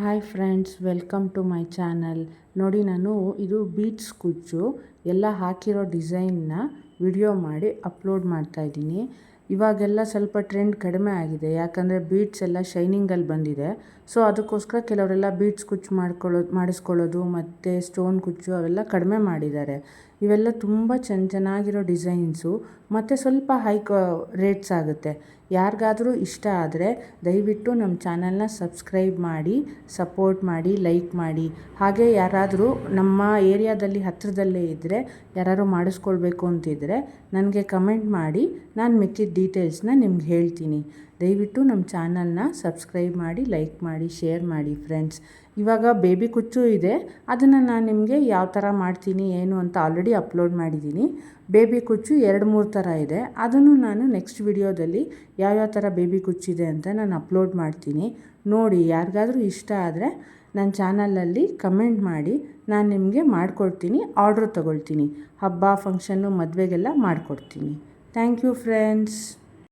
Hi friends, welcome to my channel. ನೋಡಿ, ನಾನು ಇದು ಬೀಡ್ಸ್ ಕುಚ್ಚು ಎಲ್ಲ ಹಾಕಿರೋ ಡಿಸೈನ್ನ ವಿಡಿಯೋ ಮಾಡಿ ಅಪ್ಲೋಡ್ ಮಾಡ್ತಾಯಿದ್ದೀನಿ. ಇವಾಗೆಲ್ಲ ಸ್ವಲ್ಪ ಟ್ರೆಂಡ್ ಕಡಿಮೆ ಆಗಿದೆ, ಯಾಕಂದರೆ ಬೀಡ್ಸ್ ಎಲ್ಲ ಶೈನಿಂಗಲ್ಲಿ ಬಂದಿದೆ. ಸೊ ಅದಕ್ಕೋಸ್ಕರ ಕೆಲವರೆಲ್ಲ ಬೀಡ್ಸ್ ಕುಚ್ಚು ಮಾಡಿಸ್ಕೊಳ್ಳೋದು ಮತ್ತು ಸ್ಟೋನ್ ಕುಚ್ಚು ಅವೆಲ್ಲ ಕಡಿಮೆ ಮಾಡಿದ್ದಾರೆ. ಇವೆಲ್ಲ ತುಂಬ ಚೆನ್ನಾಗಿರೋ ಡಿಸೈನ್ಸು ಮತ್ತು ಸ್ವಲ್ಪ ರೇಟ್ಸ್ ಆಗುತ್ತೆ. ಯಾರಿಗಾದರೂ ಇಷ್ಟ ಆದರೆ ದಯವಿಟ್ಟು ನಮ್ಮ ಚಾನಲ್ನ ಸಬ್ಸ್ಕ್ರೈಬ್ ಮಾಡಿ, ಸಪೋರ್ಟ್ ಮಾಡಿ, ಲೈಕ್ ಮಾಡಿ. ಹಾಗೆ ಯಾರಾದರೂ ನಮ್ಮ ಏರಿಯಾದಲ್ಲಿ ಹತ್ತಿರದಲ್ಲೇ ಇದ್ದರೆ, ಯಾರಾದರೂ ಮಾಡಿಸ್ಕೊಳ್ಬೇಕು ಅಂತಿದ್ದರೆ ನನಗೆ ಕಮೆಂಟ್ ಮಾಡಿ, ನಾನು ಮಿಕ್ಕಿದ ಡೀಟೇಲ್ಸ್ನ ನಿಮ್ಗೆ ಹೇಳ್ತೀನಿ. ದಯವಿಟ್ಟು ನಮ್ಮ ಚಾನಲ್ನ ಸಬ್ಸ್ಕ್ರೈಬ್ ಮಾಡಿ, ಲೈಕ್ ಮಾಡಿ, ಶೇರ್ ಮಾಡಿ ಫ್ರೆಂಡ್ಸ್. ಇವಾಗ ಬೇಬಿ ಕುಚ್ಚು ಇದೆ, ಅದನ್ನು ನಾನು ನಿಮಗೆ ಯಾವ ಥರ ಮಾಡ್ತೀನಿ ಏನು ಅಂತ ಆಲ್ರೆಡಿ ಅಪ್ಲೋಡ್ ಮಾಡಿದ್ದೀನಿ. ಬೇಬಿ ಕುಚ್ಚು 2-3 ಥರ ಇದೆ, ಅದನ್ನು ನಾನು ನೆಕ್ಸ್ಟ್ ವಿಡಿಯೋದಲ್ಲಿ ಯಾವ್ಯಾವ ಥರ ಬೇಬಿ ಕುಚ್ಚಿದೆ ಅಂತ ನಾನು ಅಪ್ಲೋಡ್ ಮಾಡ್ತೀನಿ. ನೋಡಿ, ಯಾರಿಗಾದರೂ ಇಷ್ಟ ಆದರೆ ನನ್ನ ಚಾನಲಲ್ಲಿ ಕಮೆಂಟ್ ಮಾಡಿ, ನಾನು ನಿಮಗೆ ಮಾಡಿಕೊಡ್ತೀನಿ. ಆರ್ಡ್ರ್ ತೊಗೊಳ್ತೀನಿ. ಹಬ್ಬ ಫಂಕ್ಷನ್ನು ಮದುವೆಗೆಲ್ಲ ಮಾಡಿಕೊಡ್ತೀನಿ. Thank you friends.